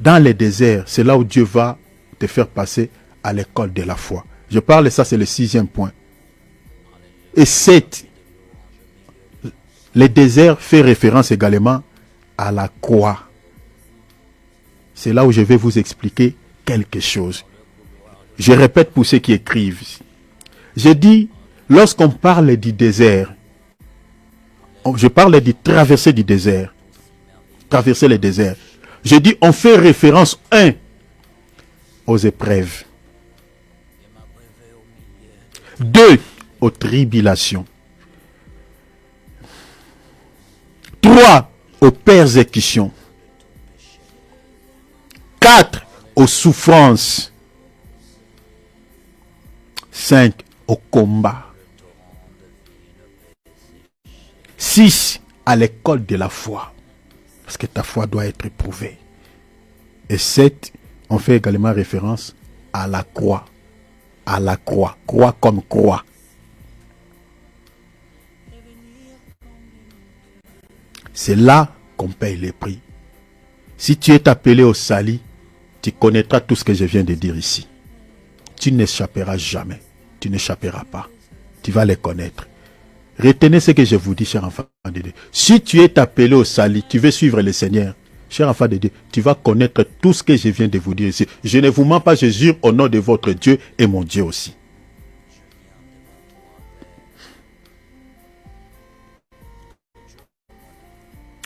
Dans les déserts, c'est là où Dieu va te faire passer à l'école de la foi. Je parle, ça c'est le 6e point. Et 7, le désert fait référence également à la croix. C'est là où je vais vous expliquer quelque chose. Je répète pour ceux qui écrivent. Je dis, lorsqu'on parle du désert, je parle de traverser du désert. Traverser le désert. Je dis, on fait référence, 1, aux épreuves. 2, aux tribulations. 3, aux persécutions. 4, aux souffrances. 5, au combat. 6, à l'école de la foi. Parce que ta foi doit être éprouvée. Et 7, on fait également référence à la croix. À la croix. Croix comme croix. C'est là qu'on paye les prix. Si tu es appelé au salut, tu connaîtras tout ce que je viens de dire ici. Tu n'échapperas jamais. Tu n'échapperas pas. Tu vas les connaître. Retenez ce que je vous dis, cher enfant de Dieu. Si tu es appelé au salut, tu veux suivre le Seigneur, cher enfant de Dieu, tu vas connaître tout ce que je viens de vous dire ici. Je ne vous mens pas, je jure au nom de votre Dieu et mon Dieu aussi.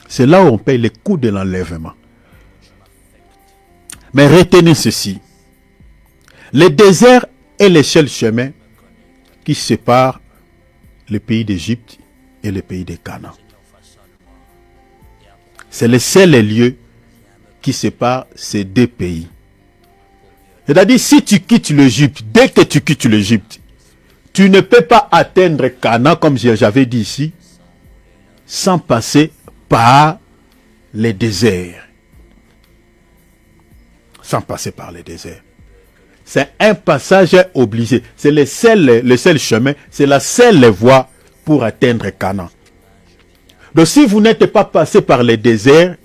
C'est là où on paye les coûts de l'enlèvement. Mais retenez ceci. Le désert est le seul chemin qui sépare le pays d'Égypte et le pays de Canaan. C'est le seul lieu qui sépare ces deux pays. C'est-à-dire, si tu quittes l'Égypte, dès que tu quittes l'Égypte, tu ne peux pas atteindre Canaan, comme j'avais dit ici, sans passer par les déserts. Sans passer par les déserts. C'est un passage obligé. C'est le seul chemin, c'est la seule voie pour atteindre Canaan. Donc si vous n'êtes pas passé par les déserts,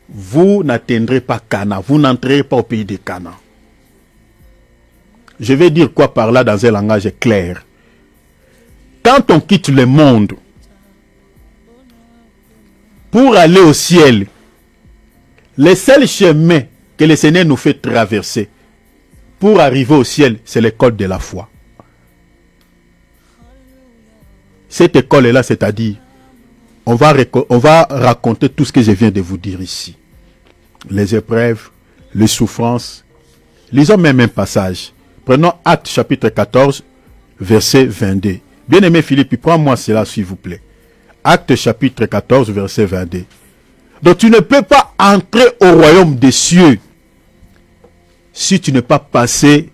vous n'atteindrez pas Canaan. Vous n'entrerez pas au pays de Canaan. Je vais dire quoi par là dans un langage clair. Quand on quitte le monde pour aller au ciel, le seul chemin que le Seigneur nous fait traverser pour arriver au ciel, c'est l'école de la foi. Cette école-là, c'est-à-dire, on va raconter tout ce que je viens de vous dire ici. Les épreuves, les souffrances. Lisons même un passage. Prenons Actes chapitre 14, verset 22. Bien-aimé Philippe, prends-moi cela s'il vous plaît. Actes chapitre 14, verset 22. Donc tu ne peux pas entrer au royaume des cieux si tu n'es pas passé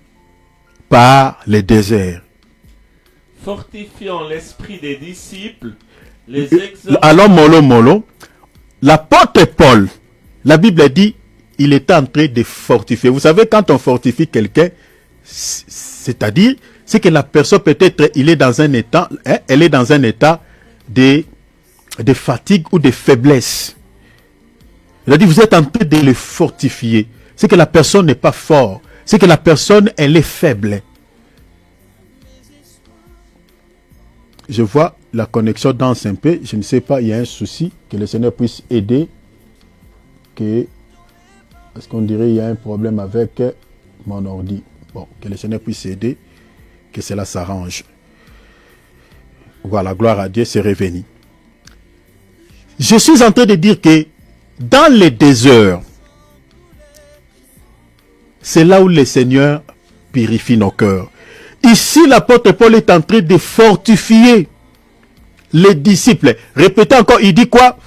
par les déserts. Fortifiant l'esprit des disciples, alors mollo, l'apôtre Paul, la Bible dit, il est en train de fortifier. Vous savez, quand on fortifie quelqu'un, c'est-à-dire, c'est que la personne peut-être, il est dans un état, elle est dans un état de fatigue ou de faiblesse. Il a dit, vous êtes en train de le fortifier. C'est que la personne n'est pas forte. C'est que la personne, elle est faible. Je vois la connexion danse un peu. Je ne sais pas, il y a un souci. Que le Seigneur puisse aider. Est-ce qu'on dirait qu'il y a un problème avec mon ordi? Bon, que le Seigneur puisse aider. Que cela s'arrange. Voilà, gloire à Dieu, c'est revenu. Je suis en train de dire que dans les déserts, c'est là où le Seigneur purifie nos cœurs. Ici, l'apôtre Paul est en train de fortifier les disciples. Répétez encore, il dit quoi?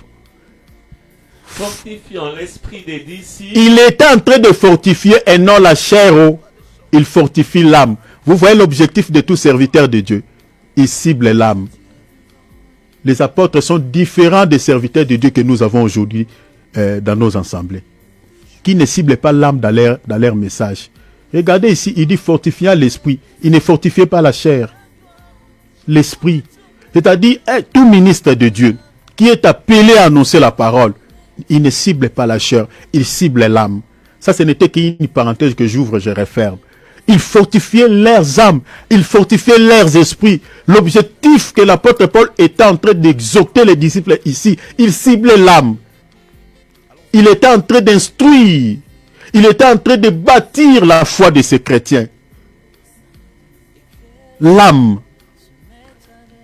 Fortifiant l'esprit des disciples. Il est en train de fortifier et non la chair. Il fortifie l'âme. Vous voyez l'objectif de tout serviteur de Dieu. Il cible l'âme. Les apôtres sont différents des serviteurs de Dieu que nous avons aujourd'hui dans nos assemblées. Qui ne ciblent pas l'âme dans leur message. Regardez ici, il dit fortifiant l'esprit. Il ne fortifie pas la chair. L'esprit. C'est-à-dire, tout ministre de Dieu qui est appelé à annoncer la parole, il ne cible pas la chair, il cible l'âme. Ça, ce n'était qu'une parenthèse que j'ouvre, je referme. Ils fortifiaient leurs âmes, ils fortifiaient leurs esprits. L'objectif que l'apôtre Paul était en train d'exhorter les disciples ici, il ciblait l'âme. Il était en train d'instruire, il était en train de bâtir la foi de ces chrétiens. L'âme.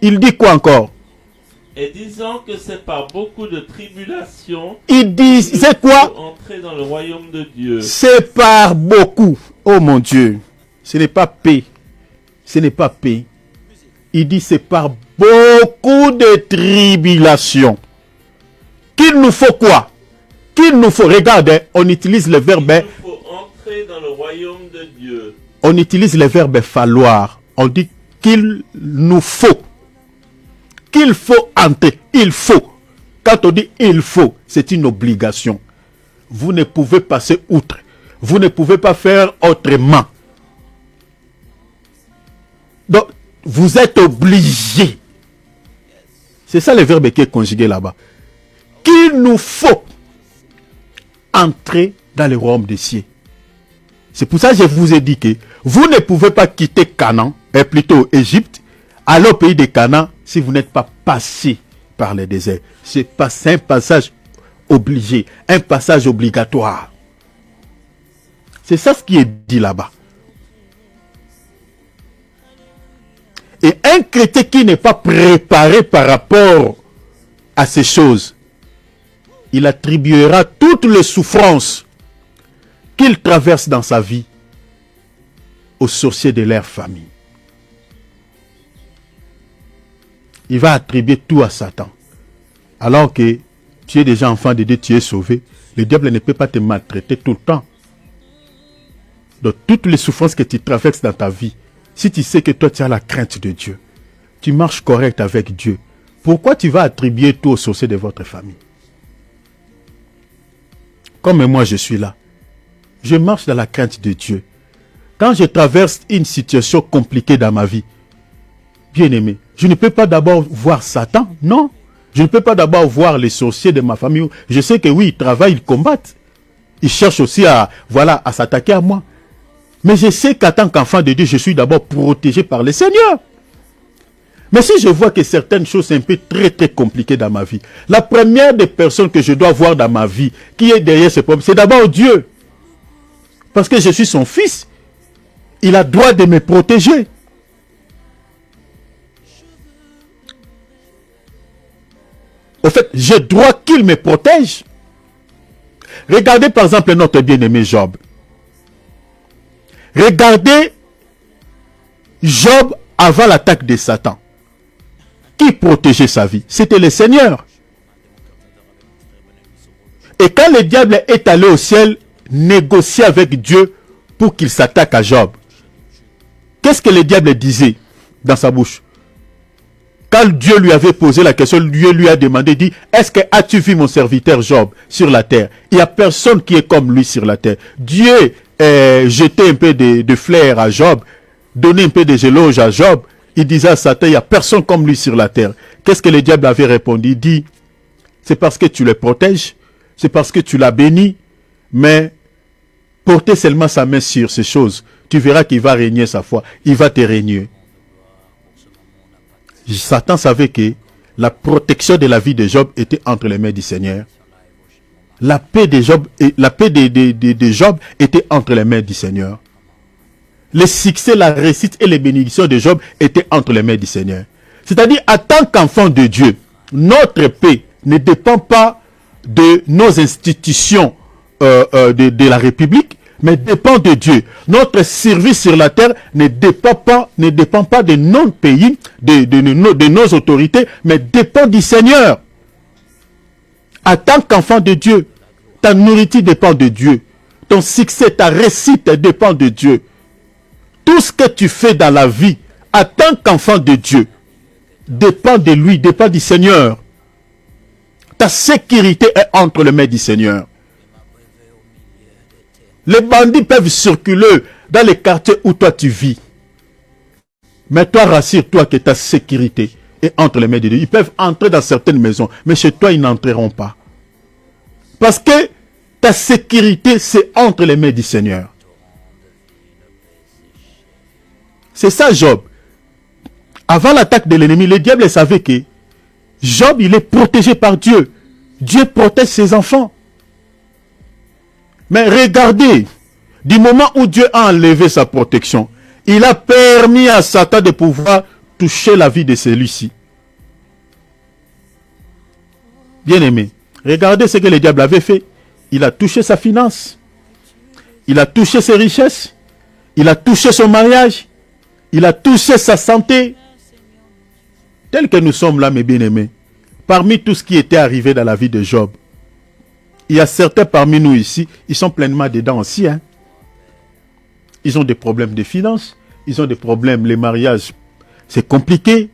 Il dit quoi encore? Et disant que c'est par beaucoup de tribulations Il disait quoi? pour entrer dans le royaume de Dieu. C'est par beaucoup. Oh mon Dieu. Ce n'est pas paix. Ce n'est pas paix. Il dit c'est par beaucoup de tribulations. Qu'il nous faut quoi? Qu'il nous faut. Regarde, on utilise le verbe. Il nous faut entrer dans le royaume de Dieu. On utilise le verbe falloir. On dit qu'il nous faut. Qu'il faut entrer. Il faut. Quand on dit il faut, c'est une obligation. Vous ne pouvez passer outre. Vous ne pouvez pas faire autrement. Donc, vous êtes obligé. C'est ça le verbe qui est conjugué là-bas. Qu'il nous faut entrer dans le royaume des cieux. C'est pour ça que je vous ai dit que vous ne pouvez pas quitter Canaan, et plutôt Égypte, aller au pays de Canaan si vous n'êtes pas passé par le désert. C'est un passage obligé, un passage obligatoire. C'est ça ce qui est dit là-bas. Et un chrétien qui n'est pas préparé par rapport à ces choses, il attribuera toutes les souffrances qu'il traverse dans sa vie aux sorciers de leur famille. Il va attribuer tout à Satan. Alors que tu es déjà enfant de Dieu, tu es sauvé. Le diable ne peut pas te maltraiter tout le temps. Donc toutes les souffrances que tu traverses dans ta vie, si tu sais que toi tu as la crainte de Dieu, tu marches correct avec Dieu, pourquoi tu vas attribuer tout aux sorciers de votre famille? Comme moi je suis là, je marche dans la crainte de Dieu. Quand je traverse une situation compliquée dans ma vie, bien aimé, je ne peux pas d'abord voir Satan, non. Je ne peux pas d'abord voir les sorciers de ma famille. Je sais que oui, ils travaillent, ils combattent. Ils cherchent aussi à s'attaquer à moi. Mais je sais qu'en tant qu'enfant de Dieu, je suis d'abord protégé par le Seigneur. Mais si je vois que certaines choses sont un peu très compliquées dans ma vie, la première des personnes que je dois voir dans ma vie, qui est derrière ce problème, c'est d'abord Dieu. Parce que je suis son fils. Il a droit de me protéger. Au fait, j'ai droit qu'il me protège. Regardez par exemple notre bien-aimé Job. Regardez Job avant l'attaque de Satan. Qui protégeait sa vie? C'était le Seigneur. Et quand le diable est allé au ciel négocier avec Dieu pour qu'il s'attaque à Job, qu'est-ce que le diable disait dans sa bouche? Quand Dieu lui avait posé la question, Dieu lui a demandé, dit, est-ce que as-tu vu mon serviteur Job sur la terre? Il n'y a personne qui est comme lui sur la terre. Dieu jetait un peu de fleurs à Job, donnait un peu de éloges à Job. Il disait à Satan, il n'y a personne comme lui sur la terre. Qu'est-ce que le diable avait répondu? Il dit, c'est parce que tu le protèges, c'est parce que tu l'as béni, mais portez seulement sa main sur ces choses. Tu verras qu'il va régner sa foi, il va te régner. Satan savait que la protection de la vie de Job était entre les mains du Seigneur. La paix de Job, de Job était entre les mains du Seigneur. Le succès, la réussite et les bénédictions de Job étaient entre les mains du Seigneur. C'est-à-dire, en tant qu'enfant de Dieu, notre paix ne dépend pas de nos institutions de la République, mais dépend de Dieu. Notre service sur la terre ne dépend pas de nos pays, de nos autorités, mais dépend du Seigneur. En tant qu'enfant de Dieu, ta nourriture dépend de Dieu. Ton succès, ta réussite dépend de Dieu. Tout ce que tu fais dans la vie, en tant qu'enfant de Dieu, dépend de lui, dépend du Seigneur. Ta sécurité est entre les mains du Seigneur. Les bandits peuvent circuler dans les quartiers où toi tu vis. Mais toi, rassure-toi que ta sécurité est entre les mains de Dieu. Ils peuvent entrer dans certaines maisons, mais chez toi, ils n'entreront pas. Parce que Ta sécurité, c'est entre les mains du Seigneur. C'est ça, Job. Avant l'attaque de l'ennemi, le diable savait que Job, il est protégé par Dieu. Dieu protège ses enfants. Mais regardez, du moment où Dieu a enlevé sa protection, il a permis à Satan de pouvoir toucher la vie de celui-ci. Bien-aimé, regardez ce que le diable avait fait. Il a touché sa finance. Il a touché ses richesses. Il a touché son mariage. Il a touché sa santé. Tel que nous sommes là, mes bien-aimés, parmi tout ce qui était arrivé dans la vie de Job, il y a certains parmi nous ici, ils sont pleinement dedans aussi. Hein? Ils ont des problèmes de finances, ils ont des problèmes, les mariages, c'est compliqué.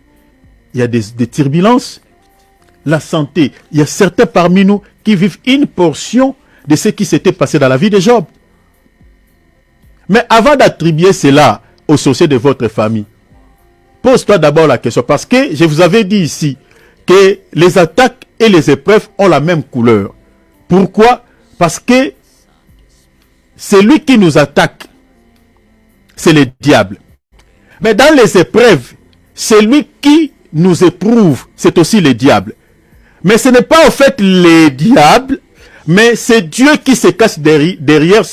Il y a des turbulences. La santé, il y a certains parmi nous qui vivent une portion de ce qui s'était passé dans la vie de Job. Mais avant d'attribuer cela aux sorciers de votre famille, pose-toi d'abord la question, parce que je vous avais dit ici que les attaques et les épreuves ont la même couleur. Pourquoi? Parce que celui qui nous attaque, c'est le diable. Mais dans les épreuves, celui qui nous éprouve, c'est aussi le diable. Mais ce n'est pas en fait le diable, mais c'est Dieu qui se cache derrière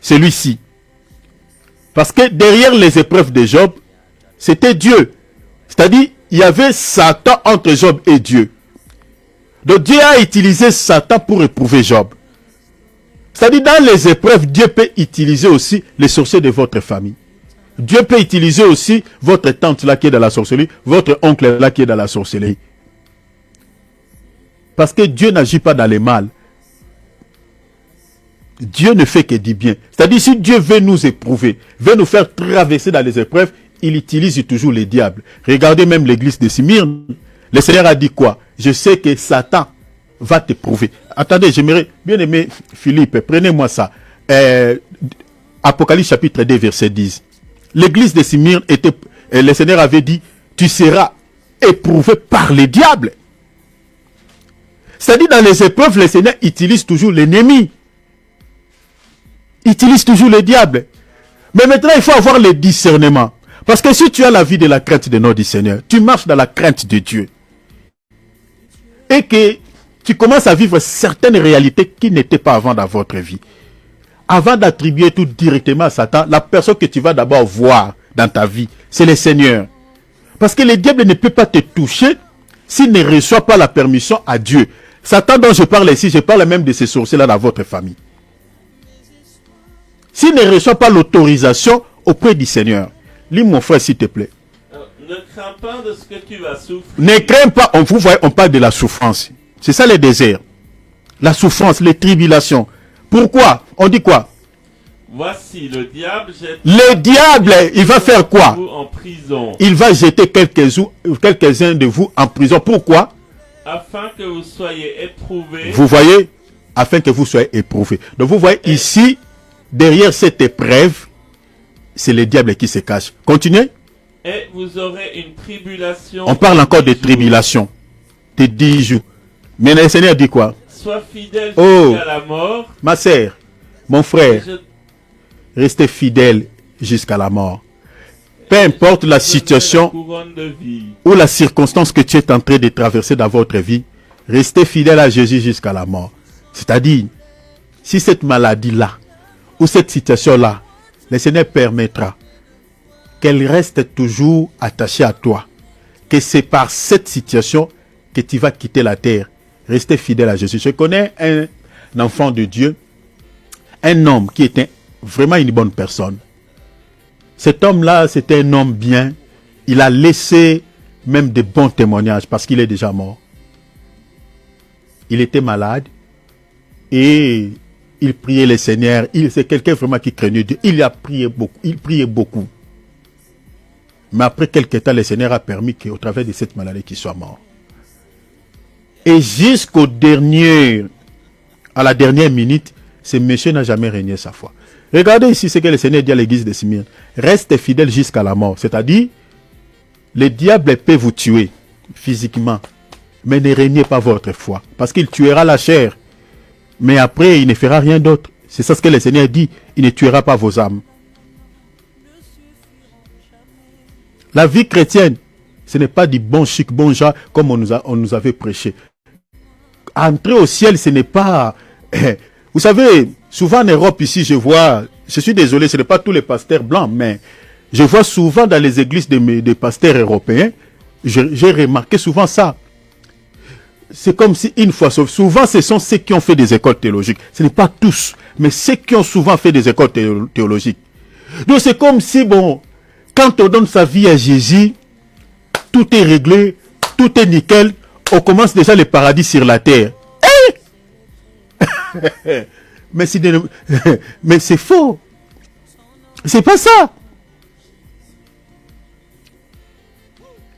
celui-ci. Parce que derrière les épreuves de Job, c'était Dieu. C'est-à-dire, il y avait Satan entre Job et Dieu. Donc Dieu a utilisé Satan pour éprouver Job. C'est-à-dire, dans les épreuves, Dieu peut utiliser aussi les sorciers de votre famille. Dieu peut utiliser aussi votre tante là qui est dans la sorcellerie, votre oncle là qui est dans la sorcellerie. Parce que Dieu n'agit pas dans le mal. Dieu ne fait que du bien. C'est-à-dire, si Dieu veut nous éprouver, veut nous faire traverser dans les épreuves, il utilise toujours les diables. Regardez même l'église de Smyrne. Le Seigneur a dit quoi? Je sais que Satan va t'éprouver. Attendez, j'aimerais bien aimer Philippe, prenez-moi ça. Apocalypse chapitre 2, verset 10. L'église de Smyrne était, le Seigneur avait dit, tu seras éprouvé par les diables. C'est-à-dire, dans les épreuves, le Seigneur utilise toujours l'ennemi. Utilise toujours le diable. Mais maintenant, il faut avoir le discernement. Parce que si tu as la vie de la crainte de notre Seigneur, tu marches dans la crainte de Dieu. Et que tu commences à vivre certaines réalités qui n'étaient pas avant dans votre vie. Avant d'attribuer tout directement à Satan, la personne que tu vas d'abord voir dans ta vie, c'est le Seigneur. Parce que le diable ne peut pas te toucher s'il ne reçoit pas la permission à Dieu. Satan dont je parle ici, je parle même de ces sorciers-là dans votre famille. S'il ne reçoit pas l'autorisation auprès du Seigneur. Lis mon frère s'il te plaît. Ne crains pas de ce que tu vas souffrir. Ne crains pas, vous voyez, on parle de la souffrance. C'est ça le désert. La souffrance, les tribulations. Pourquoi? On dit quoi? Voici le diable jette. Le diable, il va faire quoi? En prison. Il va jeter quelques-uns de vous en prison. Pourquoi? Afin que vous soyez éprouvés. Vous voyez? Afin que vous soyez éprouvés. Donc vous voyez ici, derrière cette épreuve, c'est le diable qui se cache. Continuez. Et vous aurez une tribulation. On parle encore de tribulation. De 10 jours. Mais le Seigneur dit quoi? Sois fidèle jusqu'à la mort. Ma sœur, mon frère, restez fidèle jusqu'à la mort. Peu importe la situation ou la circonstance que tu es en train de traverser dans votre vie, restez fidèle à Jésus jusqu'à la mort. C'est-à-dire, si cette maladie-là ou cette situation-là, le Seigneur permettra qu'elle reste toujours attachée à toi, que c'est par cette situation que tu vas quitter la terre. Restez fidèle à Jésus. Je connais un enfant de Dieu, un homme qui était vraiment une bonne personne. Cet homme-là, c'était un homme bien. Il a laissé même de bons témoignages parce qu'il est déjà mort. Il était malade et il priait le Seigneur. C'est quelqu'un vraiment qui craignait Dieu. Il a prié beaucoup. Il priait beaucoup. Mais après quelques temps, le Seigneur a permis qu'au travers de cette maladie, qu'il soit mort. Et jusqu'au dernier, à la dernière minute, ce monsieur n'a jamais régné sa foi. Regardez ici ce que le Seigneur dit à l'église de Smyrne. Restez fidèles jusqu'à la mort. C'est-à-dire, le diable peut vous tuer physiquement, mais ne régnez pas votre foi. Parce qu'il tuera la chair. Mais après, il ne fera rien d'autre. C'est ça ce que le Seigneur dit. Il ne tuera pas vos âmes. La vie chrétienne, ce n'est pas du bon chic, bon genre, comme on nous avait prêché. Entrer au ciel, ce n'est pas... Vous savez, souvent en Europe, ici, je suis désolé, ce n'est pas tous les pasteurs blancs, mais je vois souvent dans les églises des pasteurs européens, j'ai remarqué souvent ça. C'est comme si une fois, souvent ce sont ceux qui ont fait des écoles théologiques. Ce n'est pas tous, mais ceux qui ont souvent fait des écoles théologiques. Donc c'est comme si, bon, quand on donne sa vie à Jésus, tout est réglé, tout est nickel, on commence déjà le paradis sur la terre. Mais c'est faux. C'est pas ça.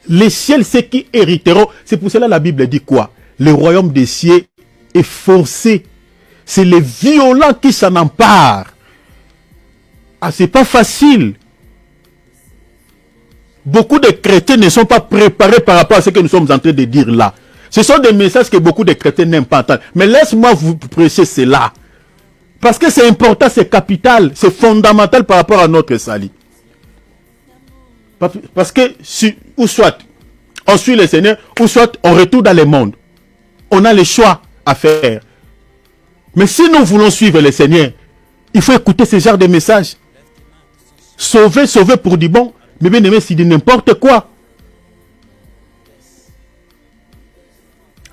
Les ciels, c'est qui hériteront. C'est pour cela la Bible dit quoi? Le royaume des cieux est forcé. C'est les violents qui s'en emparent. Ah, c'est pas facile. Beaucoup de chrétiens ne sont pas préparés par rapport à ce que nous sommes en train de dire là. Ce sont des messages que beaucoup de chrétiens n'aiment pas entendre. Mais laisse-moi vous prêcher cela. Parce que c'est important, c'est capital, c'est fondamental par rapport à notre salut. Parce que, ou soit on suit le Seigneur, ou soit on retourne dans le monde. On a le choix à faire. Mais si nous voulons suivre le Seigneur, il faut écouter ce genre de messages. Sauver pour du bon. Mais bien aimé, c'est de n'importe quoi.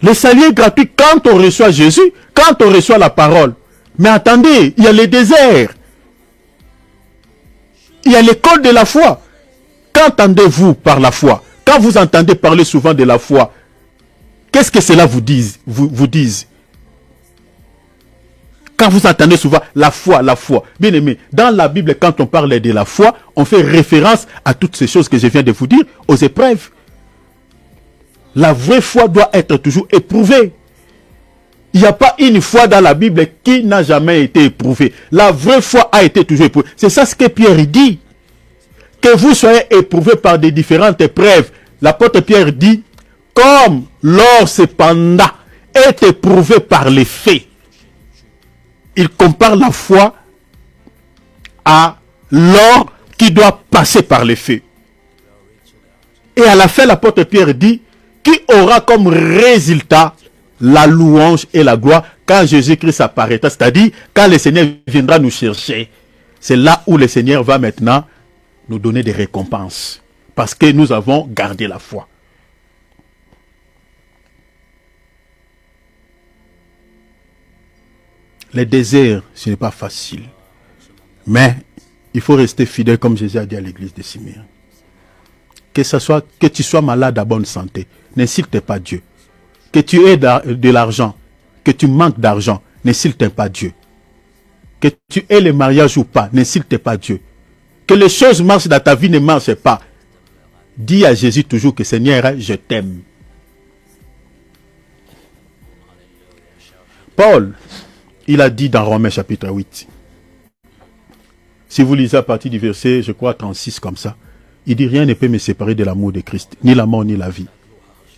Le salut est gratuit quand on reçoit Jésus, quand on reçoit la parole. Mais attendez, il y a le désert. Il y a l'école de la foi. Qu'entendez-vous par la foi? Quand vous entendez parler souvent de la foi, qu'est-ce que cela vous dise? Quand vous entendez souvent la foi. Bien aimé, dans la Bible, quand on parle de la foi, on fait référence à toutes ces choses que je viens de vous dire, aux épreuves. La vraie foi doit être toujours éprouvée. Il n'y a pas une foi dans la Bible qui n'a jamais été éprouvée. La vraie foi a été toujours éprouvée. C'est ça ce que Pierre dit. Que vous soyez éprouvés par des différentes épreuves. L'apôtre Pierre dit, comme l'or cependant est éprouvé par les faits. Il compare la foi à l'or qui doit passer par les faits. Et à la fin, l'apôtre Pierre dit, qui aura comme résultat la louange et la gloire quand Jésus-Christ apparaîtra, c'est-à-dire quand le Seigneur viendra nous chercher. C'est là où le Seigneur va maintenant nous donner des récompenses. Parce que nous avons gardé la foi. Les déserts, ce n'est pas facile. Mais il faut rester fidèle comme Jésus a dit à l'église de Smyrne. Que tu sois malade à bonne santé, n'insulte pas Dieu. Que tu aies de l'argent, que tu manques d'argent, n'insulte pas Dieu. Que tu aies le mariage ou pas, n'insulte pas Dieu. Que les choses marchent dans ta vie, ne marchent pas. Dis à Jésus toujours que Seigneur, je t'aime. Paul, il a dit dans Romains chapitre 8. Si vous lisez à partir du verset, je crois 36 comme ça. Il dit, rien ne peut me séparer de l'amour de Christ. Ni la mort, ni la vie.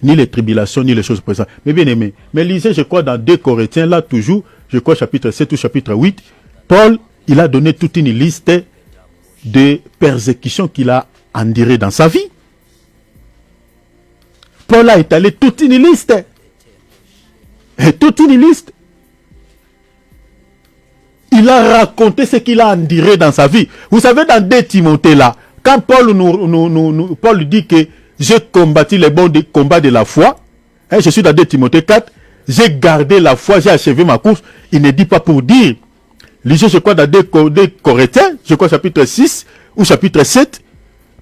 Ni les tribulations, ni les choses présentes. Mais bien aimé, mais lisez, je crois, dans 2 Corinthiens, là toujours, je crois chapitre 7 ou chapitre 8, Paul, il a donné toute une liste de persécutions qu'il a endurées dans sa vie. Paul a étalé toute une liste. Et toute une liste. Il a raconté ce qu'il a enduré dans sa vie. Vous savez, dans 2 Timothée là, quand Paul Paul dit que j'ai combattu les bons combats de la foi, hein, je suis dans 2 Timothée 4, j'ai gardé la foi, j'ai achevé ma course, il ne dit pas pour dire. Lisez, je crois, dans 2 Corinthiens, je crois chapitre 6 ou chapitre 7,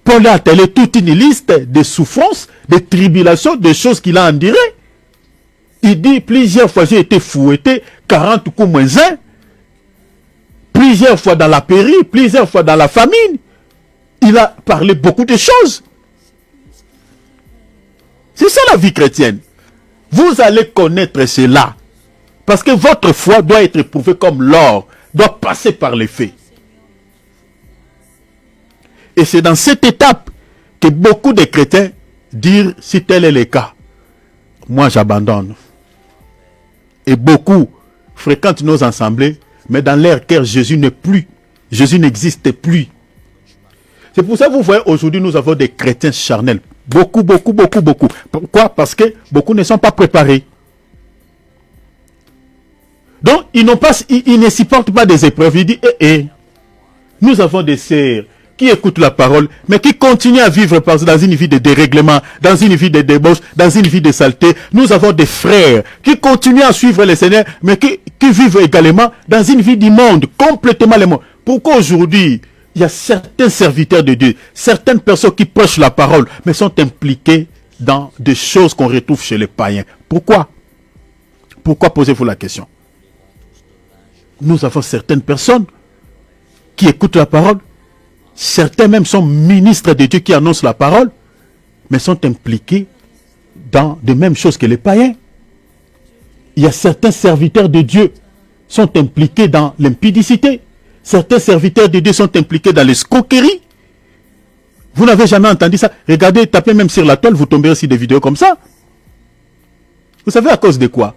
Paul a attelé toute une liste de souffrances, de tribulations, de choses qu'il a endurées. Il dit, plusieurs fois j'ai été fouetté, 40 coups moins 1, plusieurs fois dans la péril, plusieurs fois dans la famine. Il a parlé beaucoup de choses. C'est ça la vie chrétienne. Vous allez connaître cela. Parce que votre foi doit être éprouvée comme l'or, doit passer par les faits. Et c'est dans cette étape que beaucoup de chrétiens disent, si tel est le cas, moi j'abandonne. Et beaucoup fréquentent nos assemblées, mais dans leur cœur, Jésus n'est plus. Jésus n'existe plus. C'est pour ça que vous voyez, aujourd'hui, nous avons des chrétiens charnels. Beaucoup. Pourquoi? Parce que beaucoup ne sont pas préparés. Donc, ils ne supportent pas des épreuves. Ils disent, nous avons des sœurs qui écoutent la parole, mais qui continuent à vivre dans une vie de dérèglement, dans une vie de débauche, dans une vie de saleté. Nous avons des frères qui continuent à suivre le Seigneur, mais qui vivent également dans une vie d'immonde, complètement le monde. Pourquoi aujourd'hui, il y a certains serviteurs de Dieu, certaines personnes qui prêchent la parole, mais sont impliquées dans des choses qu'on retrouve chez les païens? Pourquoi? Pourquoi posez-vous la question? Nous avons certaines personnes qui écoutent la parole. Certains même sont ministres de Dieu qui annoncent la parole, mais sont impliqués dans de mêmes choses que les païens. Il y a certains serviteurs de Dieu qui sont impliqués dans l'impudicité. Certains serviteurs de Dieu sont impliqués dans l'escroquerie. Vous n'avez jamais entendu ça? Regardez, tapez même sur la toile, vous tomberez sur des vidéos comme ça. Vous savez à cause de quoi?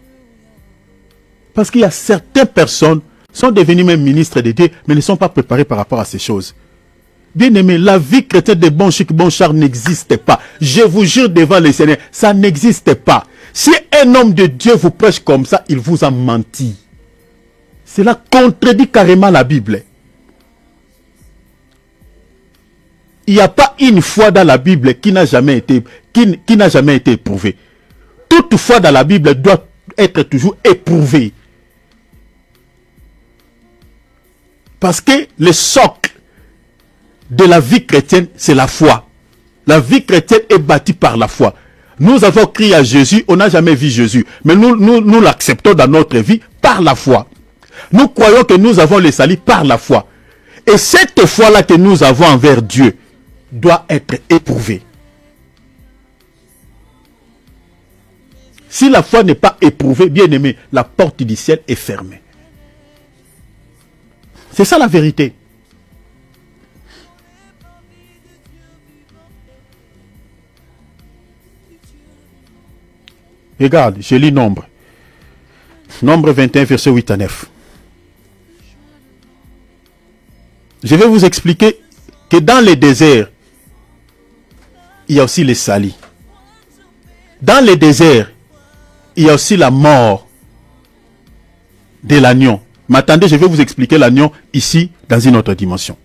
Parce qu'il y a certaines personnes qui sont devenues même ministres de Dieu, mais ne sont pas préparées par rapport à ces choses. Bien aimé, la vie chrétienne de bon chic, bon char n'existe pas. Je vous jure devant le Seigneur, ça n'existe pas. Si un homme de Dieu vous prêche comme ça, il vous a menti. Cela contredit carrément la Bible. Il n'y a pas une foi dans la Bible qui n'a jamais été éprouvée. Toute foi dans la Bible doit être toujours éprouvée. Parce que le socle de la vie chrétienne, c'est la foi. La vie chrétienne est bâtie par la foi. Nous avons crié à Jésus, on n'a jamais vu Jésus. Mais nous l'acceptons dans notre vie par la foi. Nous croyons que nous avons le salut par la foi. Et cette foi-là que nous avons envers Dieu doit être éprouvée. Si la foi n'est pas éprouvée, bien aimé, la porte du ciel est fermée. C'est ça la vérité. Regarde, je lis Nombre. Nombre 21, verset 8 à 9. Je vais vous expliquer que dans les déserts, il y a aussi les salis. Dans les déserts, il y a aussi la mort de l'agneau. Mais attendez, je vais vous expliquer l'agneau ici, dans une autre dimension.